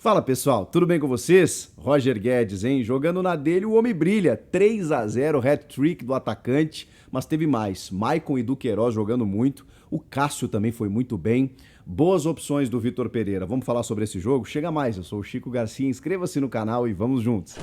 Fala pessoal, tudo bem com vocês? Roger Guedes, hein? Jogando na dele, o homem brilha. 3-0, hat-trick do atacante, mas teve mais. Maicon e Duqueiroz jogando muito. O Cássio também foi muito bem. Boas opções do Vitor Pereira. Vamos falar sobre esse jogo? Chega mais, eu sou o Chico Garcia. Inscreva-se no canal e vamos juntos.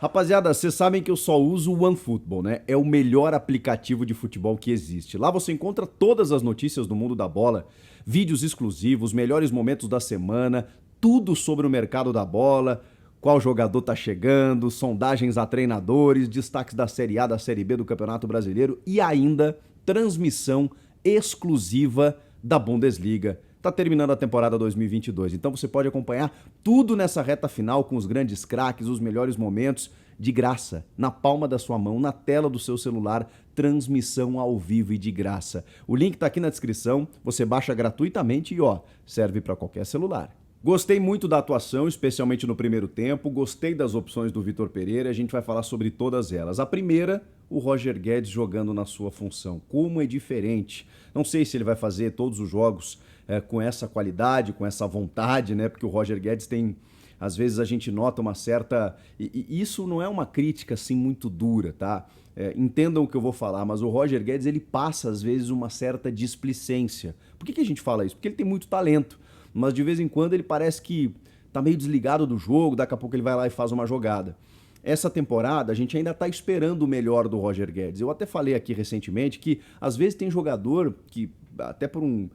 Rapaziada, vocês sabem que eu só uso o OneFootball, né? É o melhor aplicativo de futebol que existe. Lá você encontra todas as notícias do mundo da bola, vídeos exclusivos, melhores momentos da semana, tudo sobre o mercado da bola, qual jogador tá chegando, sondagens a treinadores, destaques da Série A, da Série B do Campeonato Brasileiro e ainda transmissão exclusiva da Bundesliga. Tá terminando a temporada 2022, então você pode acompanhar tudo nessa reta final com os grandes craques, os melhores momentos, de graça, na palma da sua mão, na tela do seu celular, transmissão ao vivo e de graça. O link tá aqui na descrição, você baixa gratuitamente e serve para qualquer celular. Gostei muito da atuação, especialmente no primeiro tempo, gostei das opções do Vitor Pereira e a gente vai falar sobre todas elas. A primeira, o Roger Guedes jogando na sua função. Como é diferente. Não sei se ele vai fazer todos os jogos com essa qualidade, com essa vontade, né? Porque o Roger Guedes tem, às vezes a gente nota uma certa... E isso não é uma crítica assim muito dura, tá? Entendam o que eu vou falar, mas o Roger Guedes ele passa às vezes uma certa displicência. Por que a gente fala isso? Porque ele tem muito talento. Mas de vez em quando ele parece que tá meio desligado do jogo, daqui a pouco ele vai lá e faz uma jogada. Essa temporada a gente ainda tá esperando o melhor do Roger Guedes. Eu até falei aqui recentemente que às vezes tem jogador que até por um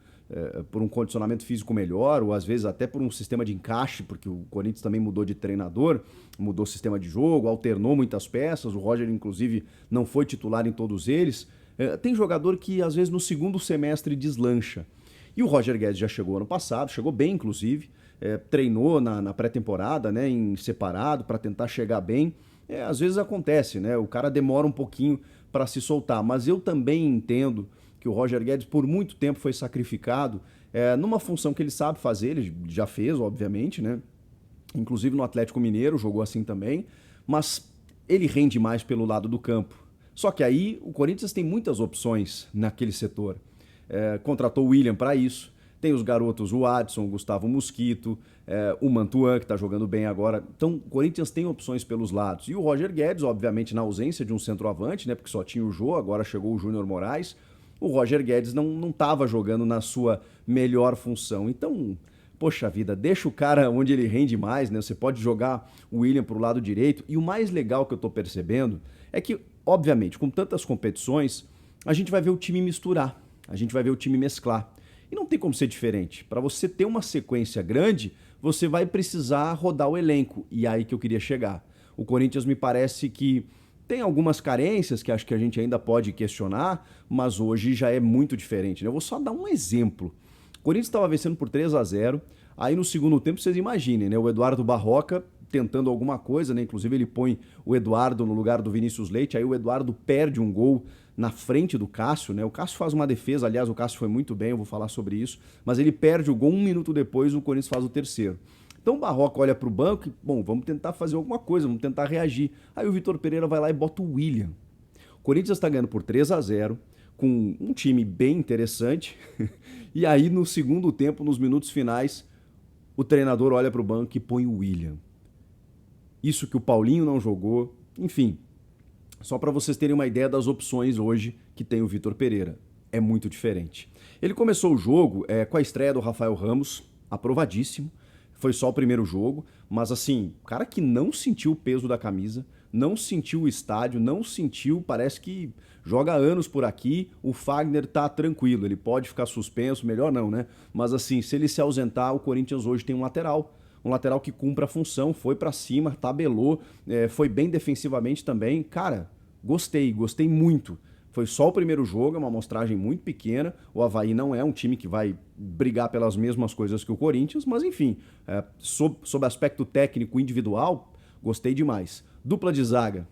condicionamento físico melhor, ou às vezes até por um sistema de encaixe, porque o Corinthians também mudou de treinador, mudou o sistema de jogo, alternou muitas peças, o Roger inclusive não foi titular em todos eles. Tem jogador que às vezes no segundo semestre deslancha. E o Roger Guedes já chegou ano passado, chegou bem inclusive, treinou na pré-temporada, né, em separado, para tentar chegar bem. Às vezes acontece, né, o cara demora um pouquinho para se soltar, mas eu também entendo que o Roger Guedes por muito tempo foi sacrificado numa função que ele sabe fazer, ele já fez, obviamente, né, inclusive no Atlético Mineiro jogou assim também, mas ele rende mais pelo lado do campo. Só que aí o Corinthians tem muitas opções naquele setor. Contratou o William para isso, tem os garotos, o Adson, o Gustavo Mosquito, o Mantuan, que está jogando bem agora. Então, o Corinthians tem opções pelos lados. E o Roger Guedes, obviamente, na ausência de um centroavante, né, porque só tinha o Jô, agora chegou o Júnior Moraes, o Roger Guedes não estava jogando na sua melhor função. Então, poxa vida, deixa o cara onde ele rende mais, né? Você pode jogar o William para o lado direito. E o mais legal que eu estou percebendo é que, obviamente, com tantas competições, a gente vai ver o time misturar. A gente vai ver o time mesclar. E não tem como ser diferente. Para você ter uma sequência grande, você vai precisar rodar o elenco. E é aí que eu queria chegar. O Corinthians me parece que tem algumas carências que acho que a gente ainda pode questionar, mas hoje já é muito diferente, né? Eu vou só dar um exemplo. O Corinthians estava vencendo por 3-0. Aí no segundo tempo, vocês imaginem, né? O Eduardo Barroca tentando alguma coisa, né? Inclusive ele põe o Eduardo no lugar do Vinícius Leite. Aí o Eduardo perde um gol na frente do Cássio, né? O Cássio faz uma defesa, aliás, o Cássio foi muito bem, eu vou falar sobre isso, mas ele perde o gol 1 minuto depois, o Corinthians faz o terceiro. Então o Barroca olha pro banco e, bom, vamos tentar fazer alguma coisa, vamos tentar reagir. Aí o Vitor Pereira vai lá e bota o William. O Corinthians está ganhando por 3-0, com um time bem interessante, e aí no segundo tempo, nos minutos finais, o treinador olha pro banco e põe o William. Isso que o Paulinho não jogou, enfim. Só para vocês terem uma ideia das opções hoje que tem o Vitor Pereira. É muito diferente. Ele começou o jogo com a estreia do Rafael Ramos, aprovadíssimo. Foi só o primeiro jogo, mas assim, o cara que não sentiu o peso da camisa, não sentiu o estádio, não sentiu, parece que joga anos por aqui, o Fagner tá tranquilo, ele pode ficar suspenso, melhor não, né? Mas assim, se ele se ausentar, o Corinthians hoje tem um lateral que cumpre a função, foi pra cima, tabelou, foi bem defensivamente também. Cara, gostei muito. Foi só o primeiro jogo, é uma amostragem muito pequena. O Avaí não é um time que vai brigar pelas mesmas coisas que o Corinthians, mas enfim, sob aspecto técnico individual, gostei demais. Dupla de zaga.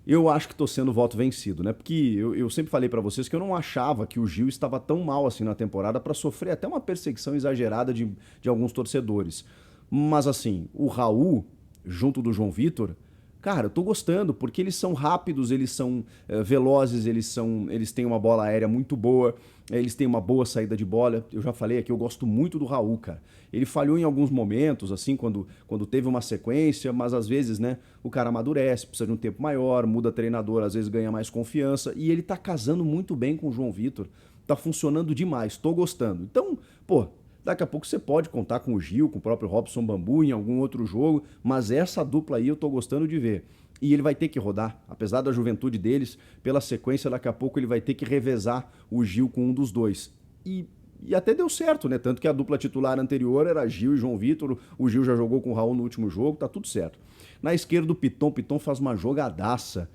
Eu acho que estou sendo voto vencido, né? Porque eu sempre falei para vocês que eu não achava que o Gil estava tão mal assim na temporada para sofrer até uma perseguição exagerada de alguns torcedores. Mas assim, o Raul, junto do João Vitor, Cara, eu tô gostando, porque eles são rápidos, eles são velozes, eles têm uma bola aérea muito boa, eles têm uma boa saída de bola. Eu já falei aqui, eu gosto muito do Raul, cara. Ele falhou em alguns momentos, assim, quando teve uma sequência, mas às vezes, né, o cara amadurece, precisa de um tempo maior, muda treinador, às vezes ganha mais confiança, e ele tá casando muito bem com o João Vitor. Tá funcionando demais, tô gostando. Então, pô, daqui a pouco você pode contar com o Gil, com o próprio Robson Bambu em algum outro jogo, mas essa dupla aí eu tô gostando de ver. E ele vai ter que rodar, apesar da juventude deles, pela sequência, daqui a pouco ele vai ter que revezar o Gil com um dos dois. E até deu certo, né? Tanto que a dupla titular anterior era Gil e João Vitor, o Gil já jogou com o Raul no último jogo, tá tudo certo. Na esquerda, o Piton faz uma jogadaça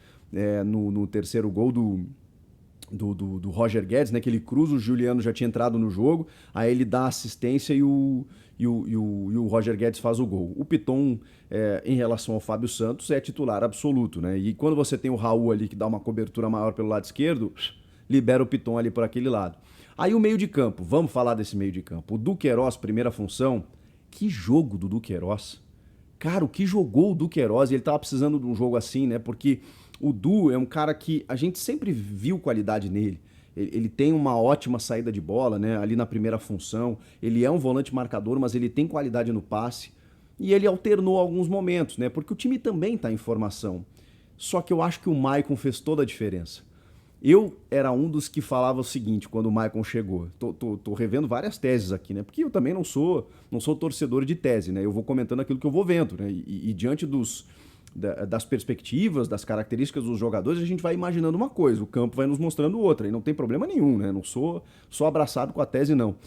no terceiro gol do Roger Guedes, né? Que ele cruza, o Juliano já tinha entrado no jogo, aí ele dá assistência e o Roger Guedes faz o gol. O Piton, em relação ao Fábio Santos, é titular absoluto, né? E quando você tem o Raul ali que dá uma cobertura maior pelo lado esquerdo, libera o Piton ali por aquele lado. Aí o meio de campo, vamos falar desse meio de campo. O Duqueiroz, primeira função, que jogo do Duqueiroz. Cara, o que jogou o Duqueiroz, e ele tava precisando de um jogo assim, né? Porque o Du é um cara que a gente sempre viu qualidade nele. Ele tem uma ótima saída de bola, né? Ali na primeira função. Ele é um volante marcador, mas ele tem qualidade no passe. E ele alternou alguns momentos, né? Porque o time também está em formação. Só que eu acho que o Maicon fez toda a diferença. Eu era um dos que falava o seguinte quando o Maicon chegou. Tô revendo várias teses aqui, né? Porque eu também não sou torcedor de tese, né? Eu vou comentando aquilo que eu vou vendo, né? E diante das perspectivas, das características dos jogadores, a gente vai imaginando uma coisa, o campo vai nos mostrando outra, e não tem problema nenhum, né? Não sou abraçado com a tese, não.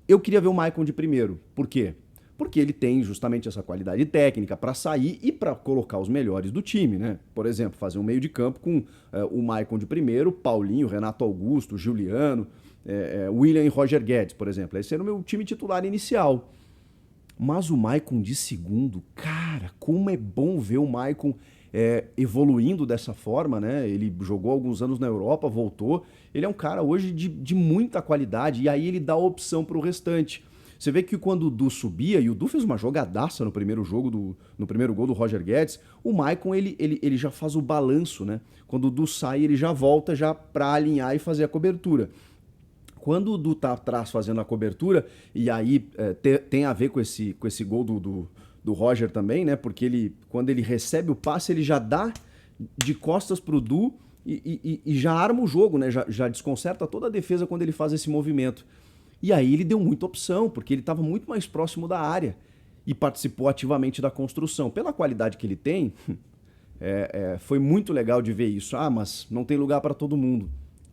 Eu queria ver o Maicon de primeiro. Por quê? Porque ele tem justamente essa qualidade técnica para sair e para colocar os melhores do time, né? Por exemplo, fazer um meio de campo com o Maicon de primeiro, Paulinho, Renato Augusto, Juliano, William e Roger Guedes, por exemplo. Esse era o meu time titular inicial. Mas o Maicon de segundo, cara, como é bom ver o Maicon evoluindo dessa forma, né? Ele jogou alguns anos na Europa, voltou. Ele é um cara hoje de muita qualidade e aí ele dá opção para o restante. Você vê que quando o Du subia, e o Du fez uma jogadaça no primeiro jogo, no primeiro gol do Roger Guedes, o Maicon ele já faz o balanço, né? Quando o Du sai, ele já volta já para alinhar e fazer a cobertura. Quando o Du tá atrás fazendo a cobertura, e aí tem a ver com esse gol do Roger também, né? Porque quando ele recebe o passe, ele já dá de costas pro Du e já arma o jogo, né? Já desconcerta toda a defesa quando ele faz esse movimento. E aí ele deu muita opção, porque ele estava muito mais próximo da área e participou ativamente da construção. Pela qualidade que ele tem, foi muito legal de ver isso. Ah, mas não tem lugar para todo mundo.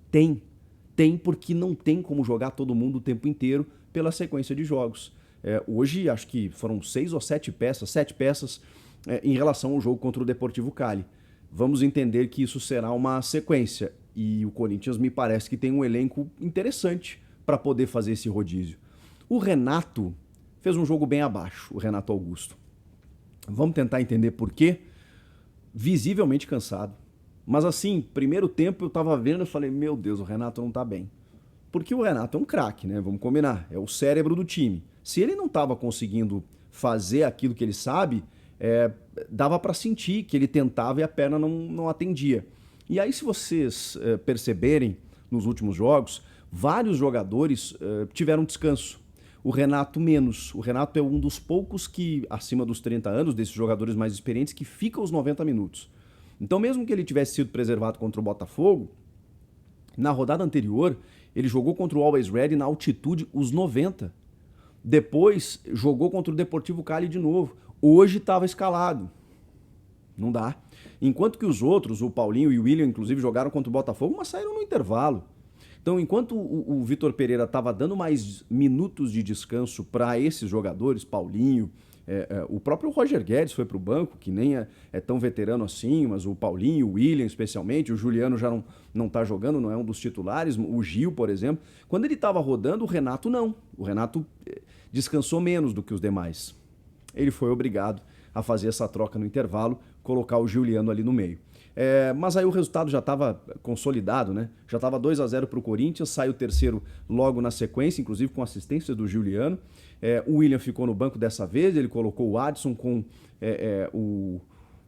Tem porque não tem como jogar todo mundo o tempo inteiro pela sequência de jogos. Hoje acho que foram 6 ou 7 peças em relação ao jogo contra o Deportivo Cali. Vamos entender que isso será uma sequência e o Corinthians me parece que tem um elenco interessante para poder fazer esse rodízio. O Renato fez um jogo bem abaixo, o Renato Augusto. Vamos tentar entender por quê? Visivelmente cansado. Mas assim, primeiro tempo eu tava vendo e falei, meu Deus, o Renato não tá bem. Porque o Renato é um craque, né? Vamos combinar, é o cérebro do time. Se ele não tava conseguindo fazer aquilo que ele sabe, dava para sentir que ele tentava e a perna não atendia. E aí, se vocês perceberem nos últimos jogos, vários jogadores tiveram descanso. O Renato menos. O Renato é um dos poucos que, acima dos 30 anos, desses jogadores mais experientes, que fica os 90 minutos. Então, mesmo que ele tivesse sido preservado contra o Botafogo, na rodada anterior, ele jogou contra o Always Ready na altitude os 90. Depois, jogou contra o Deportivo Cali de novo. Hoje estava escalado. Não dá. Enquanto que os outros, o Paulinho e o William, inclusive, jogaram contra o Botafogo, mas saíram no intervalo. Então, enquanto o Vitor Pereira estava dando mais minutos de descanso para esses jogadores, Paulinho, o próprio Roger Guedes foi para o banco, que nem é tão veterano assim, mas o Paulinho, o William especialmente, o Juliano já não está jogando, não é um dos titulares, o Gil, por exemplo. Quando ele estava rodando, o Renato não. O Renato descansou menos do que os demais. Ele foi obrigado a fazer essa troca no intervalo, colocar o Juliano ali no meio. Mas aí o resultado já estava consolidado, né? Já estava 2-0 para o Corinthians, sai o terceiro logo na sequência, inclusive com assistência do Juliano. O William ficou no banco dessa vez, ele colocou o Adson com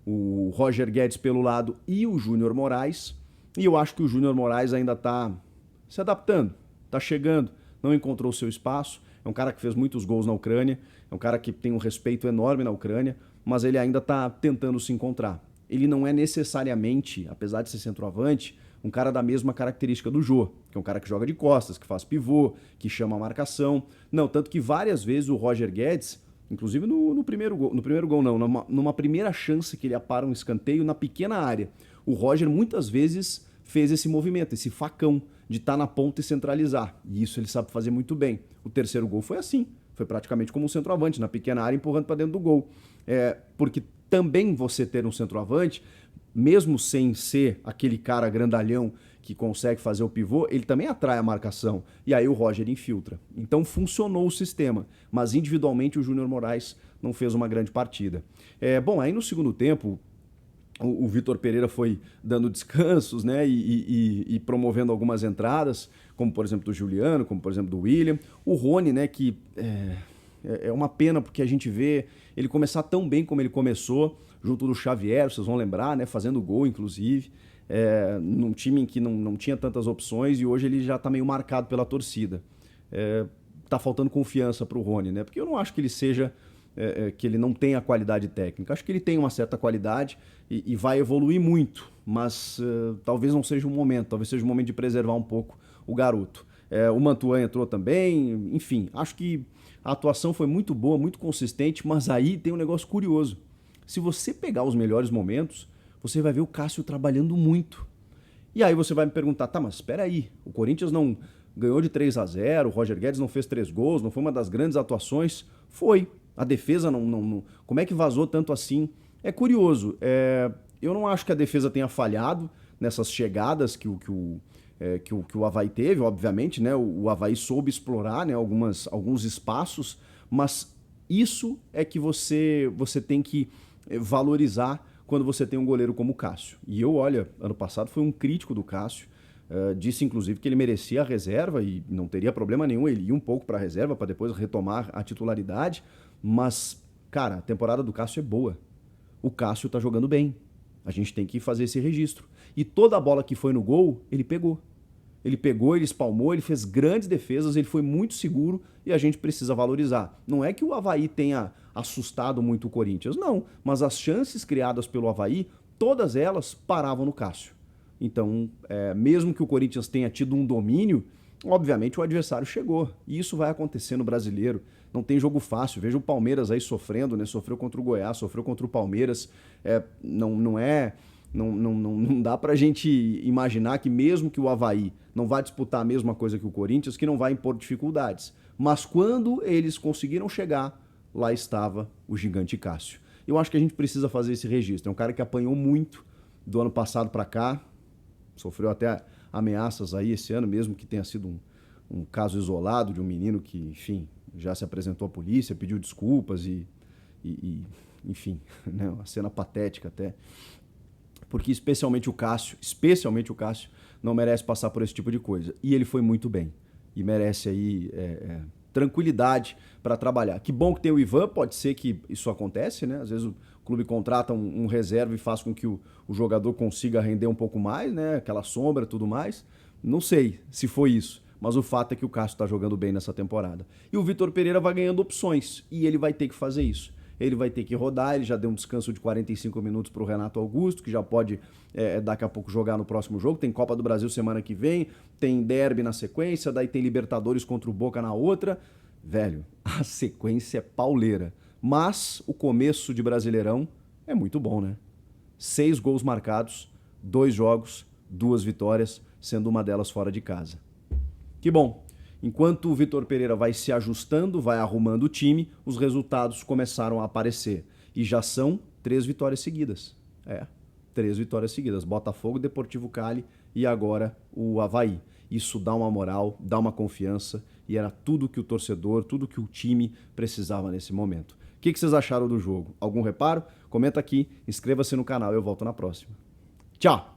o Roger Guedes pelo lado e o Júnior Moraes. E eu acho que o Júnior Moraes ainda está se adaptando, está chegando, não encontrou seu espaço. É um cara que fez muitos gols na Ucrânia, é um cara que tem um respeito enorme na Ucrânia, mas ele ainda está tentando se encontrar. Ele não é necessariamente, apesar de ser centroavante, um cara da mesma característica do Jô, que é um cara que joga de costas, que faz pivô, que chama a marcação. Não, tanto que várias vezes o Roger Guedes, inclusive no primeiro gol não, numa primeira chance que ele apara um escanteio na pequena área, o Roger muitas vezes fez esse movimento, esse facão de estar na ponta e centralizar. E isso ele sabe fazer muito bem. O terceiro gol foi assim, foi praticamente como um centroavante, na pequena área, empurrando para dentro do gol. Porque também você ter um centroavante, mesmo sem ser aquele cara grandalhão que consegue fazer o pivô, ele também atrai a marcação. E aí o Roger infiltra. Então funcionou o sistema, mas individualmente o Júnior Moraes não fez uma grande partida. Bom, aí no segundo tempo, o Vitor Pereira foi dando descansos, né, e promovendo algumas entradas, como por exemplo do Juliano, como por exemplo do William. O Rony, né, que é uma pena porque a gente vê ele começar tão bem como ele começou, junto do Xavier, vocês vão lembrar, né, fazendo gol inclusive, num time em que não tinha tantas opções, e hoje ele já está meio marcado pela torcida. Tá faltando confiança para o Rony, né, porque eu não acho que ele seja... que ele não tem a qualidade técnica. Acho que ele tem uma certa qualidade e vai evoluir muito, mas talvez não seja o momento, talvez seja o momento de preservar um pouco o garoto. O Mantuan entrou também, enfim, acho que a atuação foi muito boa, muito consistente, mas aí tem um negócio curioso. Se você pegar os melhores momentos, você vai ver o Cássio trabalhando muito. E aí você vai me perguntar, tá, mas espera aí, o Corinthians não ganhou de 3-0, o Roger Guedes não fez 3 gols, não foi uma das grandes atuações? Foi. A defesa não... Como é que vazou tanto assim? É curioso. Eu não acho que a defesa tenha falhado nessas chegadas que o Avaí teve, obviamente, né? O Avaí soube explorar, né, alguns espaços, mas isso é que você tem que valorizar quando você tem um goleiro como o Cássio. E eu, olha, ano passado foi um crítico do Cássio, disse inclusive que ele merecia a reserva e não teria problema nenhum, ele ia um pouco para a reserva para depois retomar a titularidade, mas, cara, a temporada do Cássio é boa. O Cássio tá jogando bem. A gente tem que fazer esse registro. E toda a bola que foi no gol, ele pegou. Ele pegou, ele espalmou, ele fez grandes defesas, ele foi muito seguro e a gente precisa valorizar. Não é que o Avaí tenha assustado muito o Corinthians, não. Mas as chances criadas pelo Avaí, todas elas paravam no Cássio. Então, mesmo que o Corinthians tenha tido um domínio, obviamente o adversário chegou. E isso vai acontecer no Brasileiro. Não tem jogo fácil. Veja o Palmeiras aí sofrendo, né? Sofreu contra o Goiás, sofreu contra o Palmeiras. Não dá pra gente imaginar que mesmo que o Avaí não vá disputar a mesma coisa que o Corinthians, que não vai impor dificuldades. Mas quando eles conseguiram chegar, lá estava o gigante Cássio. Eu acho que a gente precisa fazer esse registro. É um cara que apanhou muito do ano passado para cá, sofreu até ameaças aí esse ano, mesmo que tenha sido um caso isolado de um menino que, enfim, já se apresentou à polícia, pediu desculpas enfim, né, uma cena patética até. Porque especialmente o Cássio não merece passar por esse tipo de coisa. E ele foi muito bem. E merece aí tranquilidade para trabalhar. Que bom que tem o Ivan, pode ser que isso acontece, né? Às vezes o clube contrata um reserva e faz com que o jogador consiga render um pouco mais, né? Aquela sombra e tudo mais. Não sei se foi isso, mas o fato é que o Cássio está jogando bem nessa temporada. E o Vitor Pereira vai ganhando opções, e ele vai ter que fazer isso. Ele vai ter que rodar, ele já deu um descanso de 45 minutos para o Renato Augusto, que já pode daqui a pouco jogar no próximo jogo. Tem Copa do Brasil semana que vem, tem derby na sequência, daí tem Libertadores contra o Boca na outra. Velho, a sequência é pauleira. Mas o começo de Brasileirão é muito bom, né? 6 gols marcados, 2 jogos, 2 vitórias, sendo uma delas fora de casa. Que bom! Enquanto o Vitor Pereira vai se ajustando, vai arrumando o time, os resultados começaram a aparecer. E já são 3 vitórias seguidas. 3 vitórias seguidas. Botafogo, Deportivo Cali e agora o Avaí. Isso dá uma moral, dá uma confiança e era tudo que o torcedor, tudo que o time precisava nesse momento. O que vocês acharam do jogo? Algum reparo? Comenta aqui, inscreva-se no canal e eu volto na próxima. Tchau!